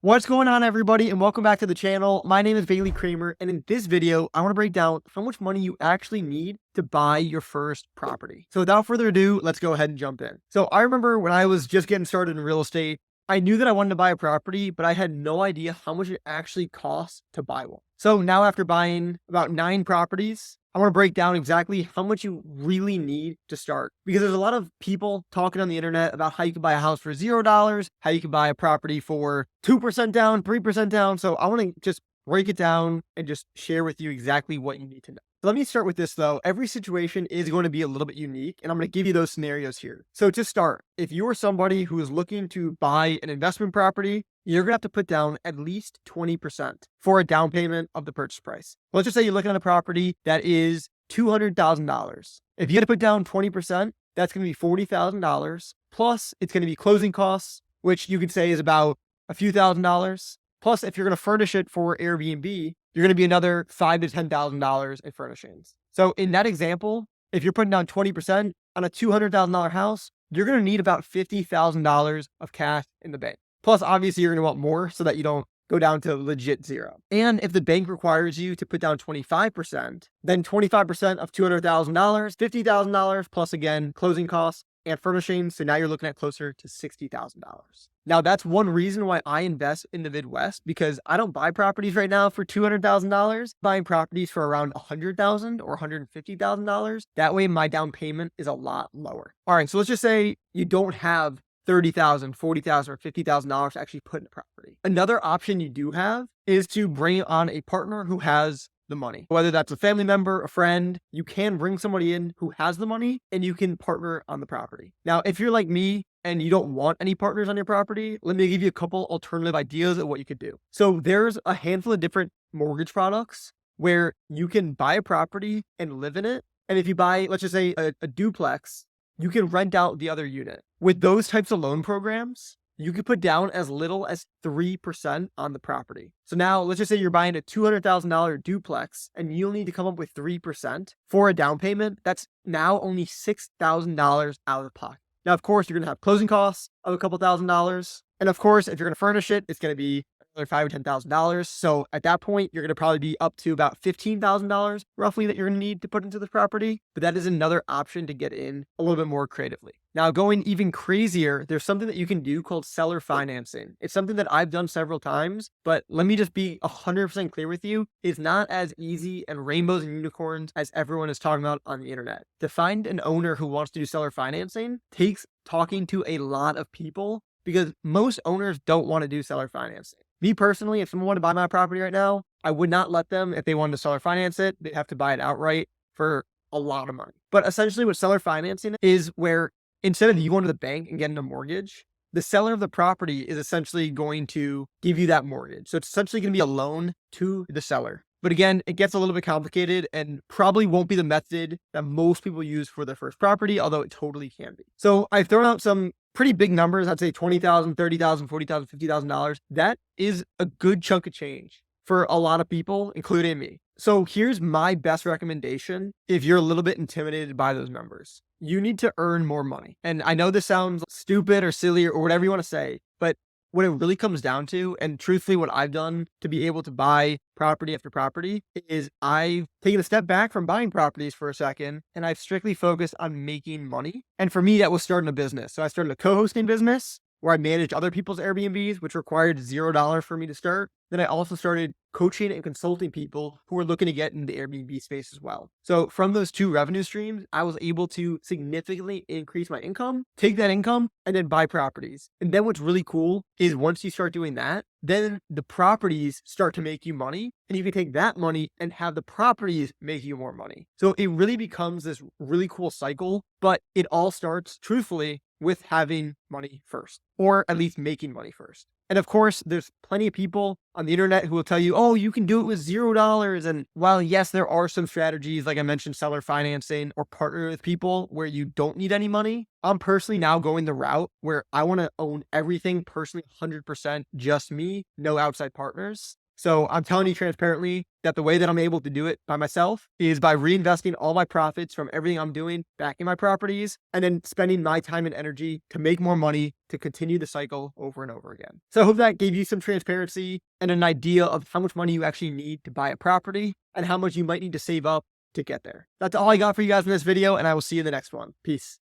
What's going on, everybody, and welcome back to the channel. My name is Bailey Kramer, and in this video, I want to break down how much money you actually need to buy your first property. So without further ado, let's go ahead and jump in. So I remember when I was just getting started in real estate, I knew that I wanted to buy a property, but I had no idea how much it actually costs to buy one. So now after buying about 9 properties, I want to break down exactly how much you really need to start, because there's a lot of people talking on the internet about how you can buy a house for $0, how you can buy a property for 2% down, 3% down. So I want to just break it down and just share with you exactly what you need to know. Let me start with this though. Every situation is going to be a little bit unique, and I'm going to give you those scenarios here. So to start, if you're somebody who is looking to buy an investment property, you're going to have to put down at least 20% for a down payment of the purchase price. Let's just say you're looking at a property that is $200,000. If you had to put down 20%, that's going to be $40,000. Plus, it's going to be closing costs, which you could say is about a few $1,000s. Plus, if you're going to furnish it for Airbnb, you're going to be another $5,000 to $10,000 in furnishings. So in that example, if you're putting down 20% on a $200,000 house, you're going to need about $50,000 of cash in the bank. Plus, obviously, you're going to want more so that you don't go down to legit zero. And if the bank requires you to put down 25%, then 25% of $200,000, $50,000 plus again, closing costs and furnishings. So now you're looking at closer to $60,000. Now that's one reason why I invest in the Midwest, because I don't buy properties right now for $200,000, buying properties for around $100,000 or $150,000. That way my down payment is a lot lower. All right, so let's just say you don't have $30,000, $40,000, or $50,000 to actually put in a property. Another option you do have is to bring on a partner who has the money. Whether that's a family member, a friend, you can bring somebody in who has the money and you can partner on the property. Now, if you're like me and you don't want any partners on your property, let me give you a couple alternative ideas of what you could do. So there's a handful of different mortgage products where you can buy a property and live in it. And if you buy, let's just say a duplex, you can rent out the other unit. With those types of loan programs, you could put down as little as 3% on the property. So now let's just say you're buying a $200,000 duplex and you'll need to come up with 3% for a down payment. That's now only $6,000 out of the pocket. Now, of course, you're going to have closing costs of a couple $1,000s. And of course, if you're going to furnish it, it's going to be another $5,000 or $10,000. So at that point, you're going to probably be up to about $15,000 roughly that you're going to need to put into the property. But that is another option to get in a little bit more creatively. Now, going even crazier, there's something that you can do called seller financing. It's something that I've done several times, but let me just be 100% clear with you. It's not as easy and rainbows and unicorns as everyone is talking about on the internet. To find an owner who wants to do seller financing takes talking to a lot of people, because most owners don't want to do seller financing. Me personally, if someone wanted to buy my property right now, I would not let them. If they wanted to seller finance it, they'd have to buy it outright for a lot of money. But essentially what seller financing is, where instead of you going to the bank and getting a mortgage, the seller of the property is essentially going to give you that mortgage. So it's essentially going to be a loan to the seller. But again, it gets a little bit complicated and probably won't be the method that most people use for their first property, although it totally can be. So I've thrown out some pretty big numbers. I'd say $20,000, $30,000, $40,000, $50,000. That is a good chunk of change for a lot of people, including me. So here's my best recommendation if you're a little bit intimidated by those numbers. You need to earn more money. And I know this sounds stupid or silly or whatever you want to say, but what it really comes down to, and truthfully what I've done to be able to buy property after property, is I've taken a step back from buying properties for a second and I've strictly focused on making money. And for me, that was starting a business. So I started a co-hosting business where I managed other people's Airbnbs, which required $0 for me to start. Then I also started coaching and consulting people who were looking to get into the Airbnb space as well. So from those two revenue streams, I was able to significantly increase my income, take that income, and then buy properties. And then what's really cool is once you start doing that, then the properties start to make you money, and you can take that money and have the properties make you more money. So it really becomes this really cool cycle, but it all starts, truthfully, with having money first, or at least making money first. And of course, there's plenty of people on the internet who will tell you, oh, you can do it with $0. And while yes, there are some strategies, like I mentioned, seller financing or partnering with people where you don't need any money, I'm personally now going the route where I want to own everything personally, 100%, just me, no outside partners. So I'm telling you transparently that the way that I'm able to do it by myself is by reinvesting all my profits from everything I'm doing back in my properties and then spending my time and energy to make more money to continue the cycle over and over again. So I hope that gave you some transparency and an idea of how much money you actually need to buy a property and how much you might need to save up to get there. That's all I got for you guys in this video, and I will see you in the next one. Peace.